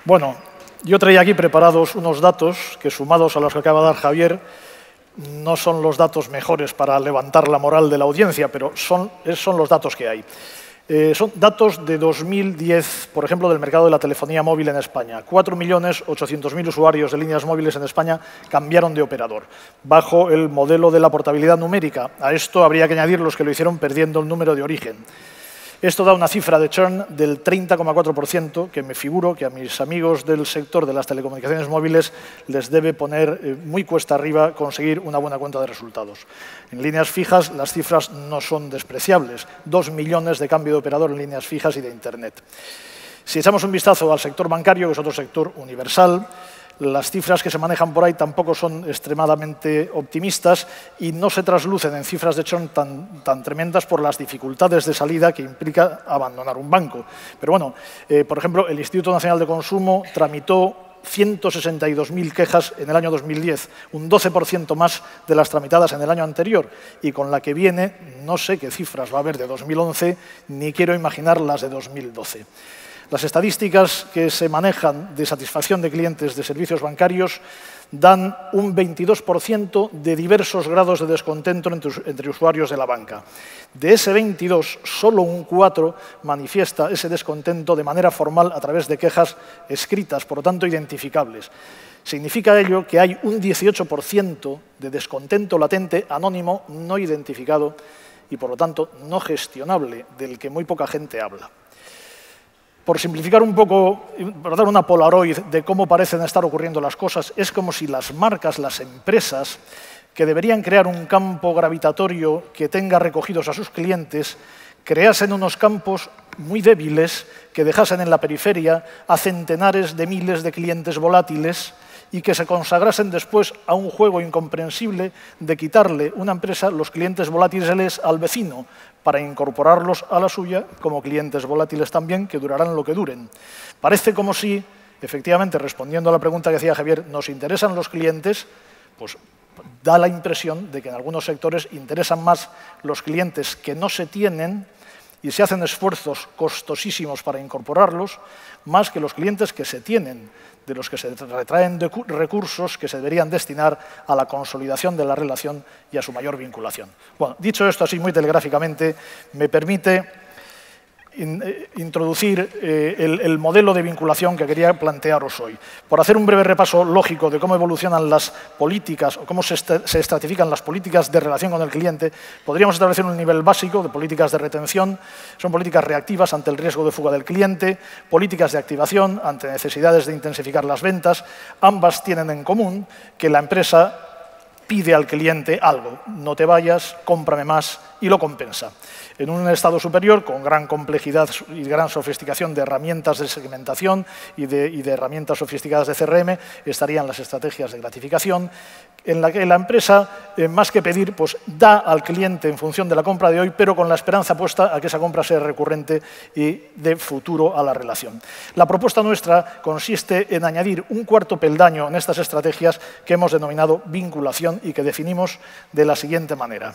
Bueno, yo traía aquí preparados unos datos que, sumados a los que acaba de dar Javier, no son los datos mejores para levantar la moral de la audiencia, pero son los datos que hay. Son datos de 2010, por ejemplo, del mercado de la telefonía móvil en España. 4.800.000 usuarios de líneas móviles en España cambiaron de operador, bajo el modelo de la portabilidad numérica. A esto habría que añadir los que lo hicieron perdiendo el número de origen. Esto da una cifra de churn del 30,4%, que me figuro que a mis amigos del sector de las telecomunicaciones móviles les debe poner muy cuesta arriba conseguir una buena cuenta de resultados. En líneas fijas las cifras no son despreciables, 2 millones de cambio de operador en líneas fijas y de Internet. Si echamos un vistazo al sector bancario, que es otro sector universal, las cifras que se manejan por ahí tampoco son extremadamente optimistas y no se traslucen en cifras de churn tan tremendas por las dificultades de salida que implica abandonar un banco. Pero bueno, por ejemplo, el Instituto Nacional de Consumo tramitó 162.000 quejas en el año 2010, un 12% más de las tramitadas en el año anterior, y con la que viene no sé qué cifras va a haber de 2011, ni quiero imaginar las de 2012. Las estadísticas que se manejan de satisfacción de clientes de servicios bancarios dan un 22% de diversos grados de descontento entre usuarios de la banca. De ese 22, solo un 4 manifiesta ese descontento de manera formal a través de quejas escritas, por lo tanto identificables. Significa ello que hay un 18% de descontento latente, anónimo, no identificado y, por lo tanto, no gestionable, del que muy poca gente habla. Por simplificar un poco, por dar una polaroid de cómo parecen estar ocurriendo las cosas, es como si las marcas, las empresas, que deberían crear un campo gravitatorio que tenga recogidos a sus clientes, creasen unos campos muy débiles que dejasen en la periferia a centenares de miles de clientes volátiles y que se consagrasen después a un juego incomprensible de quitarle una empresa los clientes volátiles al vecino para incorporarlos a la suya como clientes volátiles también, que durarán lo que duren. Parece como si, efectivamente, respondiendo a la pregunta que hacía Javier, nos interesan los clientes, pues da la impresión de que en algunos sectores interesan más los clientes que no se tienen y se hacen esfuerzos costosísimos para incorporarlos, más que los clientes que se tienen, de los que se retraen recursos que se deberían destinar a la consolidación de la relación y a su mayor vinculación. Bueno, dicho esto así muy telegráficamente, me permite introducir el modelo de vinculación que quería plantearos hoy. Por hacer un breve repaso lógico de cómo evolucionan las políticas o cómo se estratifican las políticas de relación con el cliente, podríamos establecer un nivel básico de políticas de retención. Son políticas reactivas ante el riesgo de fuga del cliente, políticas de activación ante necesidades de intensificar las ventas. Ambas tienen en común que la empresa pide al cliente algo: no te vayas, cómprame más, y lo compensa. En un estado superior, con gran complejidad y gran sofisticación de herramientas de segmentación y de herramientas sofisticadas de CRM, estarían las estrategias de gratificación, en la que la empresa, más que pedir, pues da al cliente en función de la compra de hoy, pero con la esperanza puesta a que esa compra sea recurrente y de futuro a la relación. La propuesta nuestra consiste en añadir un cuarto peldaño en estas estrategias que hemos denominado vinculación y que definimos de la siguiente manera.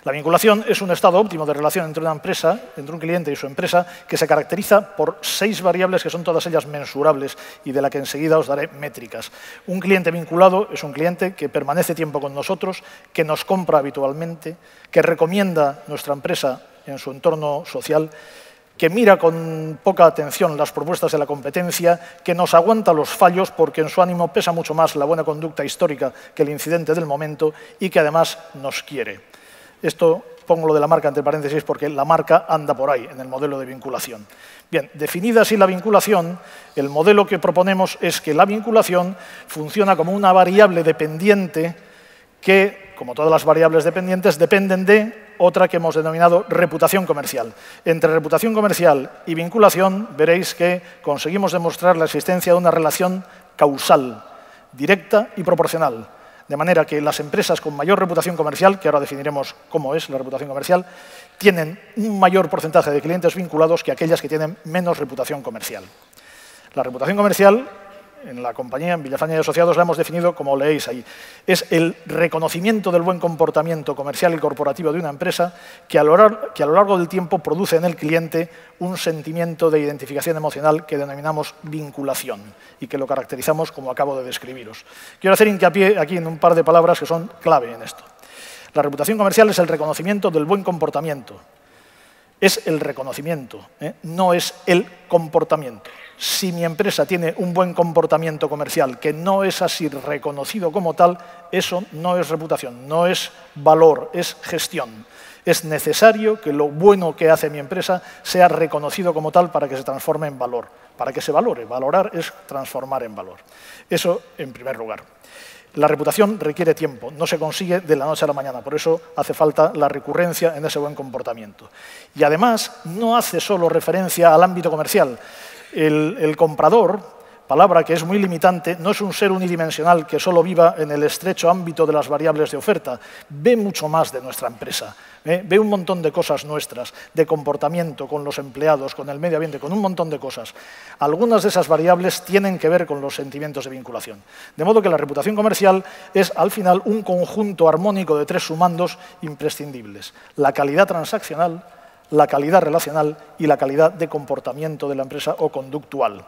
La vinculación es un estado óptimo de relación entre una empresa, entre un cliente y su empresa, que se caracteriza por 6 variables que son todas ellas mensurables y de la que enseguida os daré métricas. Un cliente vinculado es un cliente que permanece tiempo con nosotros, que nos compra habitualmente, que recomienda nuestra empresa en su entorno social, que mira con poca atención las propuestas de la competencia, que nos aguanta los fallos porque en su ánimo pesa mucho más la buena conducta histórica que el incidente del momento y que además nos quiere. Esto pongo lo de la marca entre paréntesis porque la marca anda por ahí en el modelo de vinculación. Bien, definida así la vinculación, el modelo que proponemos es que la vinculación funciona como una variable dependiente que, como todas las variables dependientes, dependen de otra que hemos denominado reputación comercial. Entre reputación comercial y vinculación veréis que conseguimos demostrar la existencia de una relación causal, directa y proporcional. De manera que las empresas con mayor reputación comercial, que ahora definiremos cómo es la reputación comercial, tienen un mayor porcentaje de clientes vinculados que aquellas que tienen menos reputación comercial. La reputación comercial en la compañía, en Villafañe y Asociados, la hemos definido como leéis ahí. Es el reconocimiento del buen comportamiento comercial y corporativo de una empresa que a lo largo del tiempo produce en el cliente un sentimiento de identificación emocional que denominamos vinculación y que lo caracterizamos como acabo de describiros. Quiero hacer hincapié aquí en un par de palabras que son clave en esto. La reputación comercial es el reconocimiento del buen comportamiento. Es el reconocimiento, no es el comportamiento. Si mi empresa tiene un buen comportamiento comercial que no es así reconocido como tal, eso no es reputación, no es valor, es gestión. Es necesario que lo bueno que hace mi empresa sea reconocido como tal para que se transforme en valor, para que se valore. Valorar es transformar en valor. Eso en primer lugar. La reputación requiere tiempo, no se consigue de la noche a la mañana, por eso hace falta la recurrencia en ese buen comportamiento. Y además no hace solo referencia al ámbito comercial. El comprador, palabra que es muy limitante, no es un ser unidimensional que solo viva en el estrecho ámbito de las variables de oferta, ve mucho más de nuestra empresa. Ve un montón de cosas nuestras, de comportamiento con los empleados, con el medio ambiente, con un montón de cosas. Algunas de esas variables tienen que ver con los sentimientos de vinculación. De modo que la reputación comercial es, al final, un conjunto armónico de tres sumandos imprescindibles. La calidad transaccional, la calidad relacional y la calidad de comportamiento de la empresa o conductual.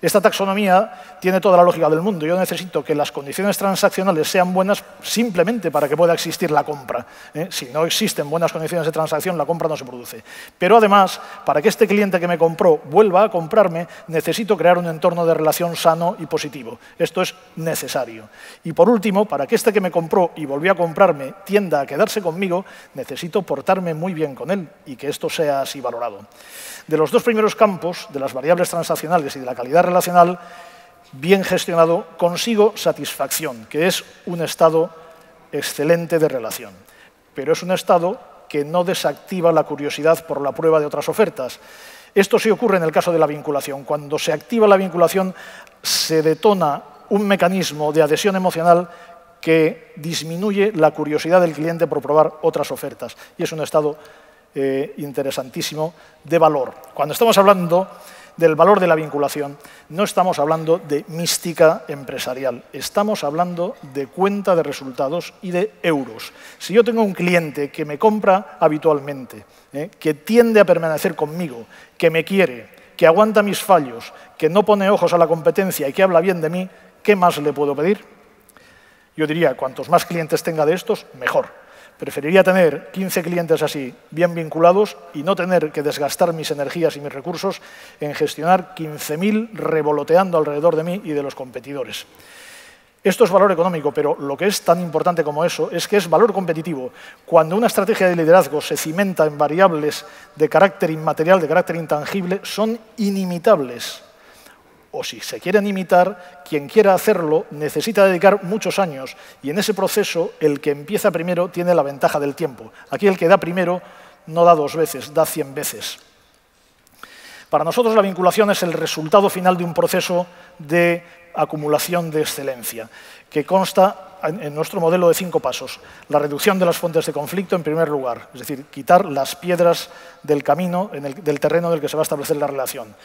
Esta taxonomía tiene toda la lógica del mundo. Yo necesito que las condiciones transaccionales sean buenas simplemente para que pueda existir la compra. Si no existen buenas condiciones de transacción, la compra no se produce. Pero además, para que este cliente que me compró vuelva a comprarme, necesito crear un entorno de relación sano y positivo. Esto es necesario. Y por último, para que este que me compró y volvió a comprarme tienda a quedarse conmigo, necesito portarme muy bien con él y que esto sea así valorado. De los dos primeros campos, de las variables transaccionales y de la calidad relacional, bien gestionado, consigo satisfacción, que es un estado excelente de relación. Pero es un estado que no desactiva la curiosidad por la prueba de otras ofertas. Esto sí ocurre en el caso de la vinculación. Cuando se activa la vinculación, se detona un mecanismo de adhesión emocional que disminuye la curiosidad del cliente por probar otras ofertas. Y es un estado interesantísimo de valor. Cuando estamos hablando del valor de la vinculación, no estamos hablando de mística empresarial, estamos hablando de cuenta de resultados y de euros. Si yo tengo un cliente que me compra habitualmente, que tiende a permanecer conmigo, que me quiere, que aguanta mis fallos, que no pone ojos a la competencia y que habla bien de mí, ¿qué más le puedo pedir? Yo diría, cuantos más clientes tenga de estos, mejor. Preferiría tener 15 clientes así, bien vinculados, y no tener que desgastar mis energías y mis recursos en gestionar 15.000 revoloteando alrededor de mí y de los competidores. Esto es valor económico, pero lo que es tan importante como eso es que es valor competitivo. Cuando una estrategia de liderazgo se cimenta en variables de carácter inmaterial, de carácter intangible, son inimitables. O si se quieren imitar, quien quiera hacerlo necesita dedicar muchos años y en ese proceso el que empieza primero tiene la ventaja del tiempo. Aquí el que da primero no da 2 veces, da 100 veces. Para nosotros la vinculación es el resultado final de un proceso de acumulación de excelencia que consta en nuestro modelo de 5 pasos. La reducción de las fuentes de conflicto en primer lugar, es decir, quitar las piedras del camino, del terreno en el que se va a establecer la relación.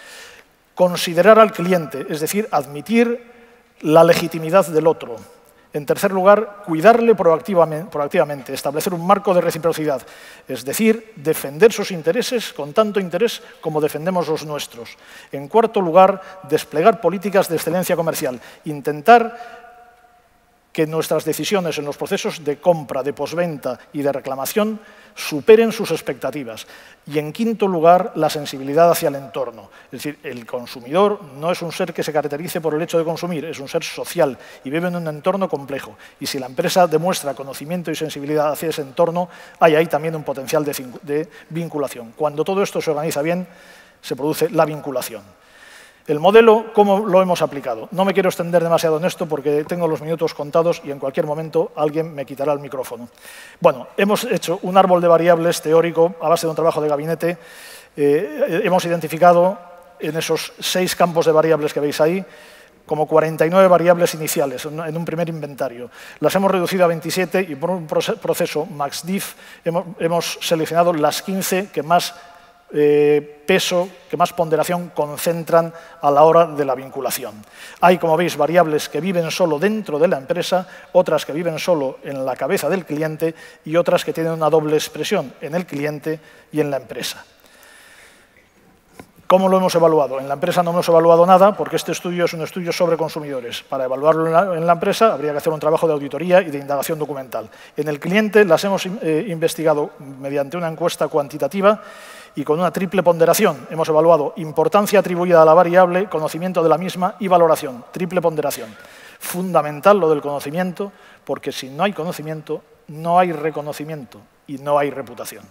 Considerar al cliente, es decir, admitir la legitimidad del otro. En tercer lugar, cuidarle proactivamente, establecer un marco de reciprocidad, es decir, defender sus intereses con tanto interés como defendemos los nuestros. En cuarto lugar, desplegar políticas de excelencia comercial, intentar que nuestras decisiones en los procesos de compra, de postventa y de reclamación superen sus expectativas. Y en quinto lugar, la sensibilidad hacia el entorno. Es decir, el consumidor no es un ser que se caracterice por el hecho de consumir, es un ser social y vive en un entorno complejo. Y si la empresa demuestra conocimiento y sensibilidad hacia ese entorno, hay ahí también un potencial de vinculación. Cuando todo esto se organiza bien, se produce la vinculación. El modelo, ¿cómo lo hemos aplicado? No me quiero extender demasiado en esto porque tengo los minutos contados y en cualquier momento alguien me quitará el micrófono. Bueno, hemos hecho un árbol de variables teórico a base de un trabajo de gabinete. Hemos identificado en esos 6 campos de variables que veis ahí como 49 variables iniciales en un primer inventario. Las hemos reducido a 27 y por un proceso MaxDiff hemos seleccionado las 15 que más peso, que más ponderación concentran a la hora de la vinculación. Hay, como veis, variables que viven solo dentro de la empresa, otras que viven solo en la cabeza del cliente y otras que tienen una doble expresión en el cliente y en la empresa. ¿Cómo lo hemos evaluado? En la empresa no hemos evaluado nada porque este estudio es un estudio sobre consumidores. Para evaluarlo en la empresa habría que hacer un trabajo de auditoría y de indagación documental. En el cliente las hemos investigado mediante una encuesta cuantitativa y con una triple ponderación. Hemos evaluado importancia atribuida a la variable, conocimiento de la misma y valoración. Triple ponderación. Fundamental lo del conocimiento porque si no hay conocimiento no hay reconocimiento y no hay reputación.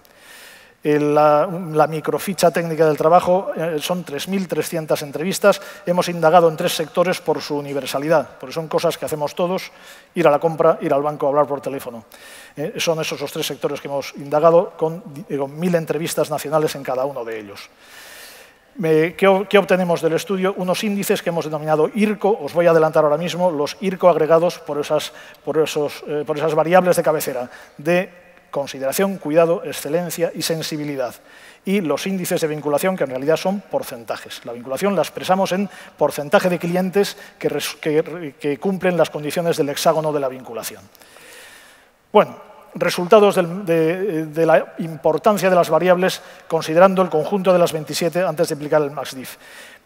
La microficha técnica del trabajo son 3.300 entrevistas. Hemos indagado en 3 sectores por su universalidad, porque son cosas que hacemos todos, ir a la compra, ir al banco, hablar por teléfono. Son esos los 3 sectores que hemos indagado con 1.000 entrevistas nacionales en cada uno de ellos. ¿Qué obtenemos del estudio? Unos índices que hemos denominado IRCO, os voy a adelantar ahora mismo, los IRCO agregados por esas variables de cabecera de consideración, cuidado, excelencia y sensibilidad. Y los índices de vinculación, que en realidad son porcentajes. La vinculación la expresamos en porcentaje de clientes que cumplen las condiciones del hexágono de la vinculación. Bueno, resultados de la importancia de las variables considerando el conjunto de las 27 antes de aplicar el MaxDiff.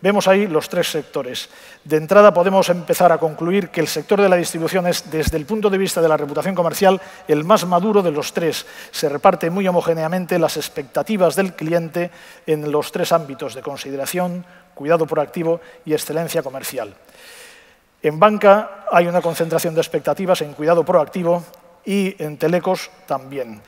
Vemos ahí los 3 sectores. De entrada podemos empezar a concluir que el sector de la distribución es, desde el punto de vista de la reputación comercial, el más maduro de los 3. Se reparte muy homogéneamente las expectativas del cliente en los 3 ámbitos de consideración, cuidado proactivo y excelencia comercial. En banca hay una concentración de expectativas en cuidado proactivo y en telecos también.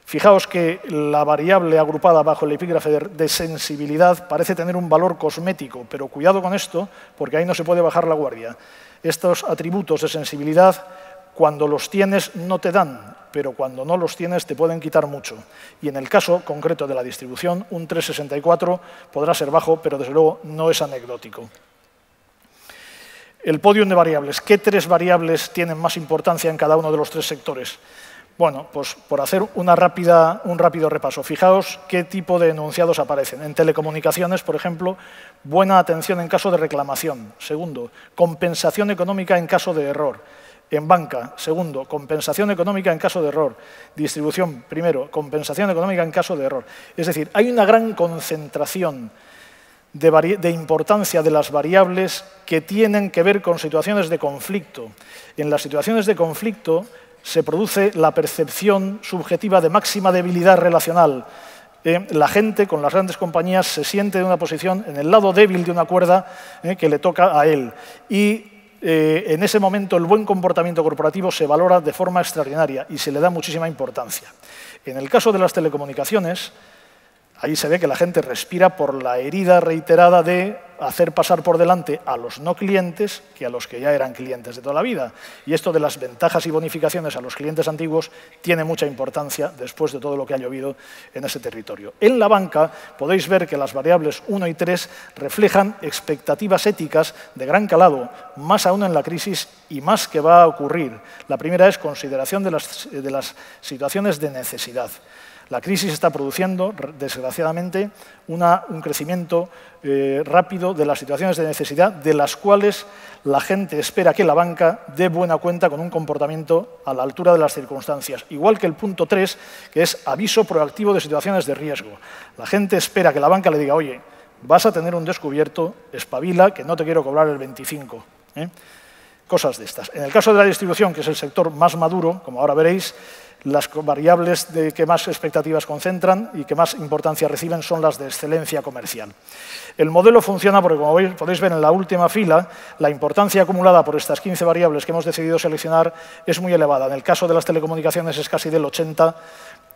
Fijaos que la variable agrupada bajo el epígrafe de sensibilidad parece tener un valor cosmético, pero cuidado con esto, porque ahí no se puede bajar la guardia. Estos atributos de sensibilidad, cuando los tienes, no te dan, pero cuando no los tienes te pueden quitar mucho. Y en el caso concreto de la distribución, un 3,64 podrá ser bajo, pero desde luego no es anecdótico. El podium de variables. ¿Qué 3 variables tienen más importancia en cada uno de los 3 sectores? Bueno, pues por hacer un rápido repaso, fijaos qué tipo de enunciados aparecen. En telecomunicaciones, por ejemplo, buena atención en caso de reclamación. Segundo, compensación económica en caso de error. En banca, segundo, compensación económica en caso de error. Distribución, primero, compensación económica en caso de error. Es decir, hay una gran concentración de importancia de las variables que tienen que ver con situaciones de conflicto. En las situaciones de conflicto se produce la percepción subjetiva de máxima debilidad relacional. La gente con las grandes compañías se siente en una posición, en el lado débil de una cuerda que le toca a él. Y en ese momento el buen comportamiento corporativo se valora de forma extraordinaria y se le da muchísima importancia. En el caso de las telecomunicaciones, ahí se ve que la gente respira por la herida reiterada de hacer pasar por delante a los no clientes que a los que ya eran clientes de toda la vida. Y esto de las ventajas y bonificaciones a los clientes antiguos tiene mucha importancia después de todo lo que ha llovido en ese territorio. En la banca podéis ver que las variables 1 y 3 reflejan expectativas éticas de gran calado, más aún en la crisis y más que va a ocurrir. La primera es consideración de las situaciones de necesidad. La crisis está produciendo, desgraciadamente, un crecimiento rápido de las situaciones de necesidad, de las cuales la gente espera que la banca dé buena cuenta con un comportamiento a la altura de las circunstancias. Igual que el punto 3, que es aviso proactivo de situaciones de riesgo. La gente espera que la banca le diga, oye, vas a tener un descubierto, espabila, que no te quiero cobrar el 25. Cosas de estas. En el caso de la distribución, que es el sector más maduro, como ahora veréis, las variables que más expectativas concentran y que más importancia reciben son las de excelencia comercial. El modelo funciona porque, como podéis ver en la última fila, la importancia acumulada por estas 15 variables que hemos decidido seleccionar es muy elevada. En el caso de las telecomunicaciones es casi del 80%,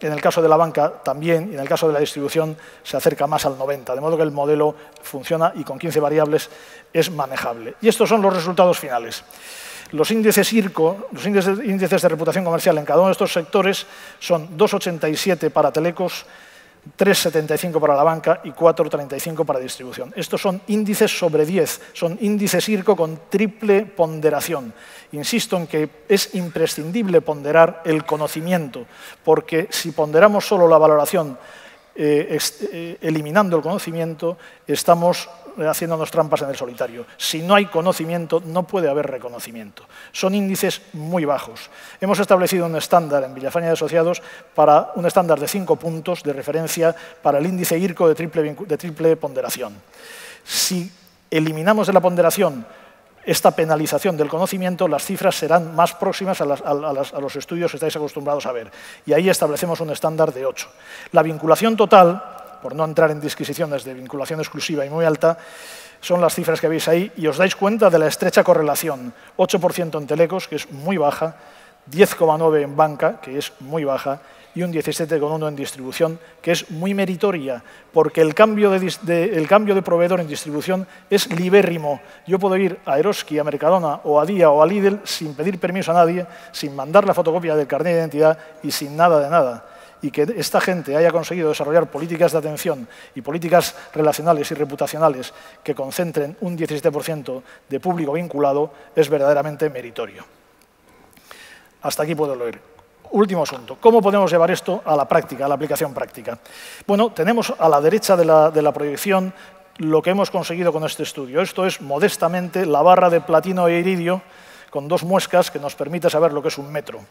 en el caso de la banca también, y en el caso de la distribución se acerca más al 90%, de modo que el modelo funciona y con 15 variables es manejable. Y estos son los resultados finales. Los índices IRCO, los índices de reputación comercial en cada uno de estos sectores son 2,87 para telecos, 3,75 para la banca y 4,35 para distribución. Estos son índices sobre 10, son índices IRCO con triple ponderación. Insisto en que es imprescindible ponderar el conocimiento, porque si ponderamos solo la valoración eliminando el conocimiento, estamos haciéndonos trampas en el solitario. Si no hay conocimiento, no puede haber reconocimiento. Son índices muy bajos. Hemos establecido un estándar en Villafañe y Asociados para un estándar de 5 puntos de referencia para el índice IRCO de triple ponderación. Si eliminamos de la ponderación esta penalización del conocimiento, las cifras serán más próximas a los estudios que estáis acostumbrados a ver. Y ahí establecemos un estándar de 8. La vinculación total, por no entrar en disquisiciones de vinculación exclusiva y muy alta, son las cifras que veis ahí y os dais cuenta de la estrecha correlación. 8% en telecos, que es muy baja, 10,9% en banca, que es muy baja, y un 17,1% en distribución, que es muy meritoria, porque el cambio de proveedor en distribución es libérrimo. Yo puedo ir a Eroski, a Mercadona, o a Día, o a Lidl, sin pedir permiso a nadie, sin mandar la fotocopia del carnet de identidad y sin nada de nada. Y que esta gente haya conseguido desarrollar políticas de atención y políticas relacionales y reputacionales que concentren un 17% de público vinculado es verdaderamente meritorio. Hasta aquí puedo leer. Último asunto. ¿Cómo podemos llevar esto a la práctica, a la aplicación práctica? Bueno, tenemos a la derecha de la proyección lo que hemos conseguido con este estudio. Esto es, modestamente, la barra de platino e iridio con 2 muescas que nos permite saber lo que es un metro.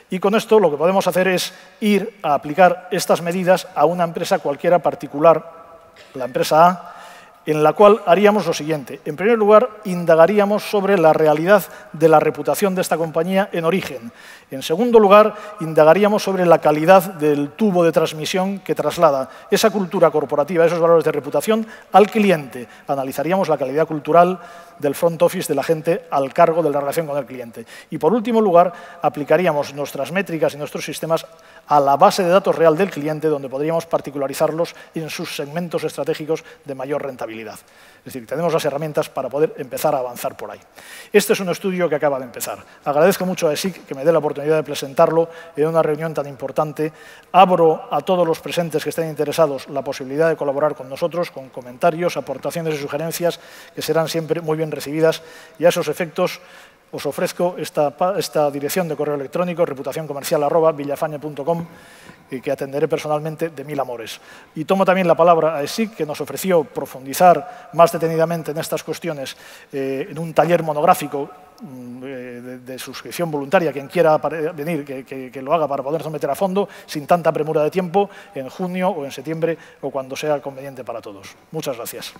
Y con esto lo que podemos hacer es ir a aplicar estas medidas a una empresa cualquiera particular, la empresa A, en la cual haríamos lo siguiente. En primer lugar, indagaríamos sobre la realidad de la reputación de esta compañía en origen. En segundo lugar, indagaríamos sobre la calidad del tubo de transmisión que traslada esa cultura corporativa, esos valores de reputación, al cliente. Analizaríamos la calidad cultural del front office de la gente al cargo de la relación con el cliente. Y por último lugar, aplicaríamos nuestras métricas y nuestros sistemas a la base de datos real del cliente, donde podríamos particularizarlos en sus segmentos estratégicos de mayor rentabilidad. Es decir, tenemos las herramientas para poder empezar a avanzar por ahí. Este es un estudio que acaba de empezar. Agradezco mucho a ESIC que me dé la oportunidad de presentarlo en una reunión tan importante. Abro a todos los presentes que estén interesados la posibilidad de colaborar con nosotros, con comentarios, aportaciones y sugerencias que serán siempre muy bien recibidas. Y a esos efectos os ofrezco esta dirección de correo electrónico, reputacioncomercial@villafañe.com, que atenderé personalmente de 1000 amores. Y tomo también la palabra a ESIC, que nos ofreció profundizar más detenidamente en estas cuestiones en un taller monográfico de suscripción voluntaria. Quien quiera venir, que lo haga para podernos meter a fondo, sin tanta premura de tiempo, en junio o en septiembre o cuando sea conveniente para todos. Muchas gracias.